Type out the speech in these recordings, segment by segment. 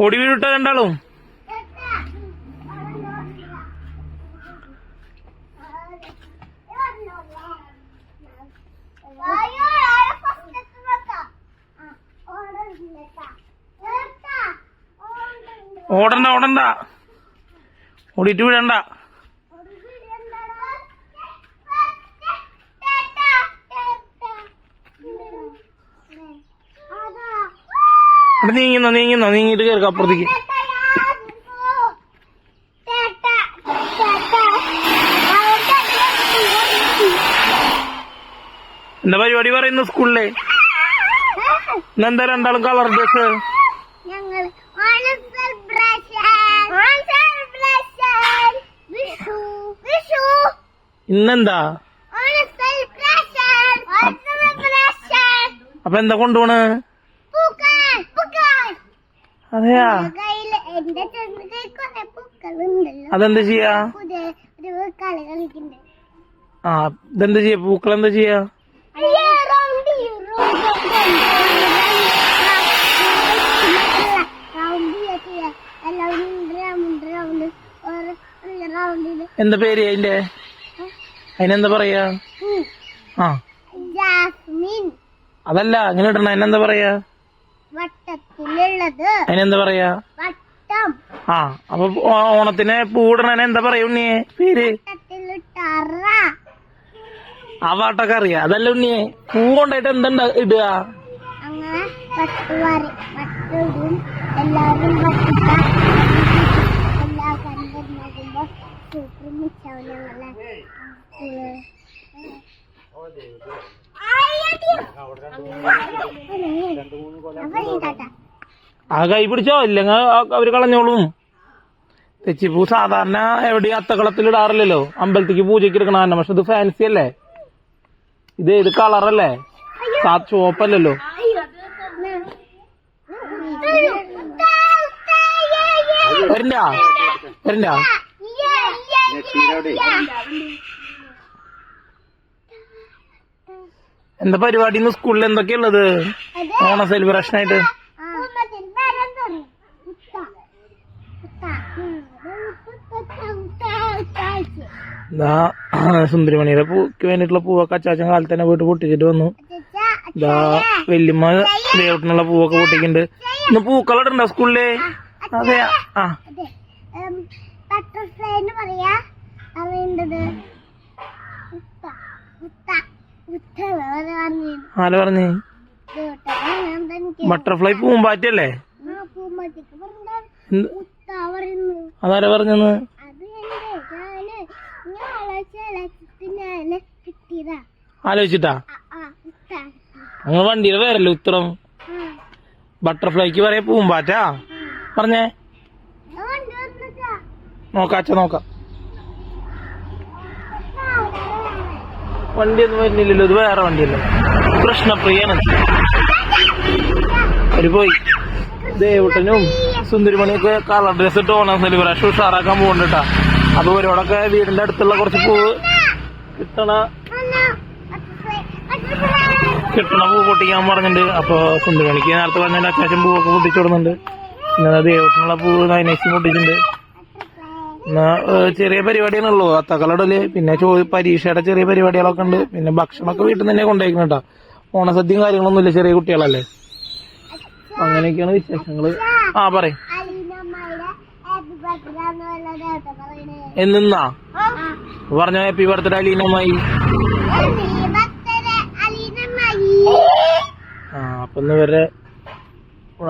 ഓടി വീണിട്ട രണ്ടാളും. ഓടണ്ട ഓടണ്ട, ഓടിയിട്ട് വീഴണ്ട. നീങ്ങുന്നോ നീങ്ങുന്നോ, നീങ്ങിട്ട് കേൾക്കാം അപ്പുറത്തേക്ക്. എന്താ പരിപാടി പറയുന്നു സ്കൂളിലെ? ഇന്നെന്താ രണ്ടാളും കളർ ഡ്രസ്? ഇന്നെന്താ? അപ്പൊ എന്താ കൊണ്ടുപോണ്? അതെയാ, അതെന്താ ചെയ്യാ? ആ, ഇതെന്താ ചെയ്യാ? പൂക്കൾ എന്താ ചെയ്യാ? എന്താ പേര് അതിന്റെ? അതിനെന്താ പറയാ? ആ, അതല്ല, ഇങ്ങനെ ഇടണ അതിനെന്താ പറയാ? വട്ടത്തിലുള്ളത് അതിനെന്താ പറയാ? വട്ടം. ആ, അപ്പൊ ഓണത്തിന് പൂവിടണ എന്താ പറയാ ഉണ്ണിയെ പേര്? ആ പാട്ടൊക്കെ അറിയാ. അതല്ല ഉണ്ണിയെ, പൂ കൊണ്ടായിട്ട് എന്താ ഇടുക? ആ കൈ പിടിച്ചോ, ഇല്ലെങ്കിൽ അവര് കളഞ്ഞോളും. തെച്ചിപ്പൂ സാധാരണ എവിടെ അത്തകളത്തിൽ ഇടാറില്ലല്ലോ, അമ്പലത്തേക്ക് പൂജയ്ക്ക് എടുക്കണ തന്നെ. പക്ഷെ ഇത് ഫാൻസി അല്ലേ, ഇത് കളറല്ലേ, ചുവപ്പല്ലല്ലോ. വരണ്ട വരണ്ട. എന്താ പരിപാടി ഇന്ന് സ്കൂളിൽ? എന്തൊക്കെയുള്ളത് ഓണ സെലിബ്രേഷൻ ആയിട്ട്? ഇതാ സുന്ദരിമണിയുടെ പൂക്ക് വേണ്ടിട്ടുള്ള പൂവൊക്കെ അച്ചാച്ചൻ കാലത്ത് തന്നെ പോയിട്ട് പൊട്ടിച്ചിട്ട് വന്നു. ഇതാ വല്യമ്മ ദേവട്ടിനുള്ള പൂവൊക്കെ പൊട്ടിക്കുന്നുണ്ട്. ഇന്ന് പൂക്കളിടണ്ടോ സ്കൂളില്? അതെ. ആ, ആര് പറഞ്ഞേ? ബട്ടർഫ്ലൈ പൂമ്പാറ്റല്ലേ? അതാരാ പറഞ്ഞെന്ന്? ആലോചിച്ചിട്ടാ? നിങ്ങൾ വണ്ടിയുടെ പേരല്ലേ ഉത്തരം? ബട്ടർഫ്ലൈക്ക് പറയാ പൂമ്പാറ്റ പറഞ്ഞേ. നോക്കാം അച്ഛ, നോക്കാം. വണ്ടിയൊന്നും വരുന്നില്ലല്ലോ, ഇത് വേറെ വണ്ടിയല്ലേ. കൃഷ്ണപ്രിയാണ്. അവര് പോയി. ദേവട്ടനും സുന്ദരിമണിയൊക്കെ കളർ ഡ്രസ് ഇട്ട് ഓണം സെലിബ്രേഷൻ ഉഷാറാക്കാൻ പോകുന്നുണ്ടാ. അപ്പൊ ഇവരോടൊക്കെ വീടിന്റെ അടുത്തുള്ള കുറച്ച് പൂവ് കിട്ടണ പൂ പൊട്ടിക്കാൻ പറഞ്ഞിട്ടുണ്ട്. അപ്പൊ സുന്ദരിമണിക്ക് നേരത്തെ പറഞ്ഞ അത്യാവശ്യം പൂവൊക്കെ പൊട്ടിച്ചു കൊടുക്കുന്നുണ്ട്. പിന്നെ ദേവട്ടിനുള്ള പൂവ് നൈനേശി പൊട്ടിച്ചിട്ടുണ്ട്. എന്നാ ചെറിയ പരിപാടിയാണുള്ളൂ അത്തക്കളടല്. പിന്നെ പരീക്ഷയുടെ ചെറിയ പരിപാടികളൊക്കെ ഉണ്ട്. പിന്നെ ഭക്ഷണമൊക്കെ വീട്ടിൽ നിന്ന് തന്നെ കൊണ്ടുപോയിക്കണേട്ടാ. ഓണസദ്യയും കാര്യങ്ങളൊന്നും ഇല്ല, ചെറിയ കുട്ടികളല്ലേ. അങ്ങനെയൊക്കെയാണ് വിശേഷങ്ങള്. ആ, പറയും. എന്നാ പറഞ്ഞ ഹാപ്പി ബർത്ത്ഡേ അലീനമ്മായി. ആ, അപ്പൊ ഇവരുടെ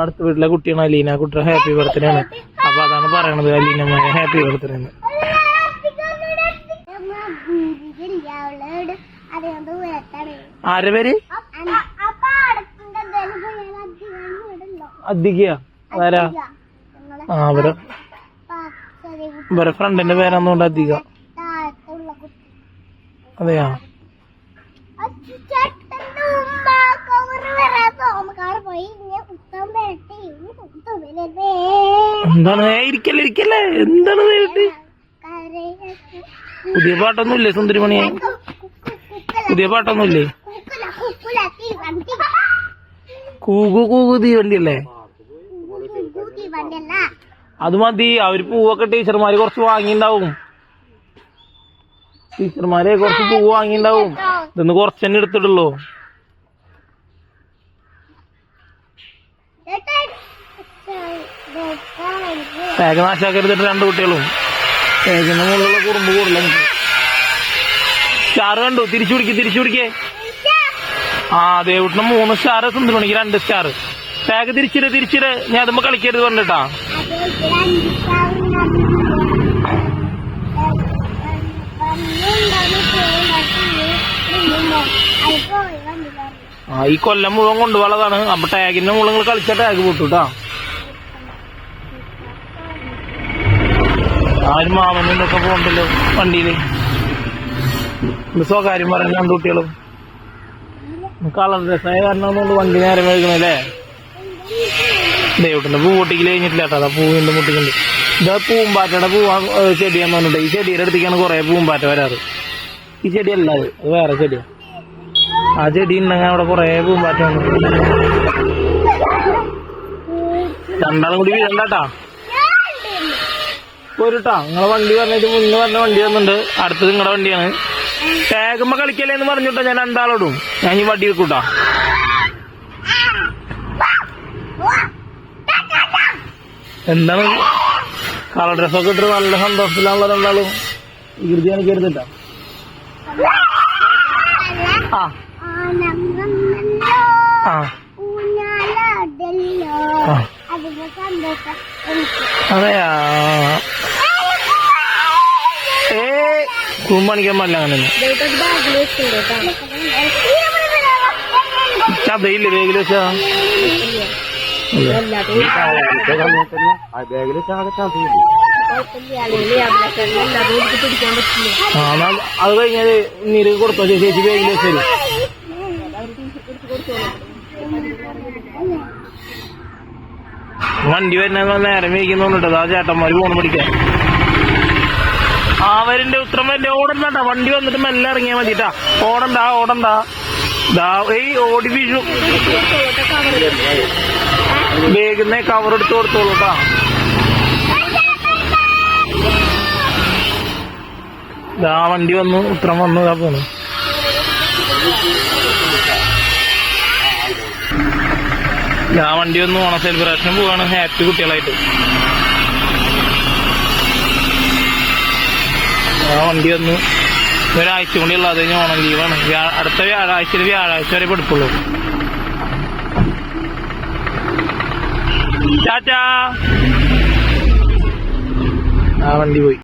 അടുത്ത വീട്ടിലെ കുട്ടിയാണ് അലീന. കുട്ടിയുടെ ഹാപ്പി ബർത്ത്ഡേ ആണ്. അപ്പൊ അതാണ് പറയണത്, അലീനമ്മായി ഹാപ്പി ബർത്ത്ഡേ എന്ന്. ആരുടെ പേര്? അധിക. ആരാ? ആ, ഇവരെ ഫ്രണ്ടിന്റെ പേരാന്നുകൊണ്ട് അധിക. അതെയാ? എന്താണ്? ഇരിക്കല്ലേ ഇരിക്കല്ലേ, എന്താണ് നേരിട്ട്? പുതിയ പാട്ടൊന്നുമില്ലേ സുന്ദരിമണിയെ? പുതിയ പാട്ടൊന്നുമില്ലേ? കൂകു കൂകു തീവണ്ടി അല്ലേ? അത് മതി. അവര് പൂവൊക്കെ ടീച്ചർമാര് കുറച്ച് വാങ്ങിണ്ടാവും. ടീച്ചർമാരെ കുറച്ച് പൂവ് വാങ്ങിണ്ടാവും. ഇതൊന്ന് കുറച്ച് തന്നെ എടുത്തിട്ടുള്ളൂ. ടാഗ് നാശാക്കരുതിട്ട് 2 കുട്ടികളും. ടാഗിന്റെ മുകളിലുള്ള കുറുമ്പ് കൂടില്ല. സ്റ്റാർ കണ്ടു. തിരിച്ചു പിടിക്കേ. ആ ദേവുട്ടിന് 3 സ്റ്റാർ, സുന്ദരമണിക്ക് 2 സ്റ്റാർ. ടാഗ് തിരിച്ചിട്. ഞാൻ അതുമ്പോ കളിക്കരുത് പറഞ്ഞിട്ടാ. ആ ഈ കൊല്ലം മുഴുവൻ കൊണ്ടുപോളതാണ്. അപ്പൊ ടാഗിന്റെ മുകളിൽ നിങ്ങൾ കളിച്ച ടാഗ് പൊട്ടുട്ടാ. ആരും മാമനും ഒക്കെ പോകണ്ടല്ലോ വണ്ടിയില്. ഇത് സ്വകാര്യം പറഞ്ഞു 2 കുട്ടികളും. കളർ ഡ്രസ്സായ കാരണം വണ്ടി നേരം വൈകണല്ലേ. ദേവട്ടിന്റെ പൂ പൊട്ടിക്കൽ കഴിഞ്ഞിട്ടില്ല കേട്ടോ. അതാ പൂ വീണ്ടും പൊട്ടിക്കുന്നുണ്ട്. ഇത് പൂമ്പാറ്റയുടെ ചെടിയാന്ന് പറഞ്ഞിട്ട് ഈ ചെടിയുടെ അടുത്തേക്കാണ് കുറെ പൂമ്പാറ്റ വരാറ്. ഈ ചെടിയല്ല, അത് വേറെ ചെടിയാ. ആ ചെടി ഉണ്ടെങ്കിൽ അവിടെ കുറെ പൂമ്പാറ്റ വന്നിട്ടുണ്ട്. 2 കൂടി വീഴണ്ടാട്ടാ. പോരുട്ടാ. നിങ്ങളെ വണ്ടി പറഞ്ഞിട്ട് മുന്നേ പറഞ്ഞ വണ്ടി വന്നിട്ടുണ്ട്. അടുത്തത് നിങ്ങളുടെ വണ്ടിയാണ്. ടാഗുമ്പോ കളിക്കല്ലേ എന്ന് പറഞ്ഞിട്ടോ. ഞാൻ 2 ആളോടും ഞാൻ ഈ വണ്ടി വെക്കൂട്ടാ. എന്താണ് കളർ ഡ്രസ്സൊക്കെ ഇട്ട് നല്ല സന്തോഷത്തിലാണല്ലോ 2 ആളും. വികൃതി കാണിക്കരുതിട്ടാ. ആ അതെയാ. കുമ്പണിക്കാൻ പാടില്ല അങ്ങനെ. ചതയില്ലേ വേഗില് വെച്ചാ? അത് കഴിഞ്ഞാല് നീര് കൊടുത്തോ ചേച്ചി വേഗില് വെച്ചാല്. വണ്ടി വരുന്ന നേരം വൈകുന്നുണ്ട്. ആ ചേട്ടന്മാര് പോണ് പിടിക്കാൻ. അവരിന്റെ ഉത്തരം വല്ല ഓടണ്ടാ. വണ്ടി വന്നിട്ട് മെല്ലെ ഇറങ്ങിയാ മതിട്ടാ. ഓടണ്ട. ഓടി വീഴും. വേഗം കവർ എടുത്ത് കൊടുത്തോളൂ കേട്ടാ. വണ്ടി വന്നു. ഉത്തരം വന്നു. പോണു. വണ്ടി വന്നു. ഓണ സെലിബ്രേഷൻ പോവാണ്. ഹാപ്പി കുട്ടികളായിട്ട്. വണ്ടി വന്നു. ഒരാഴ്ച കൂടിയുള്ള അത് കഴിഞ്ഞ് ഓണം ലീവാണ്. അടുത്ത വ്യാഴാഴ്ച വരെ എടുക്കുള്ളൂ. ചാച്ചാ. വണ്ടി പോയി.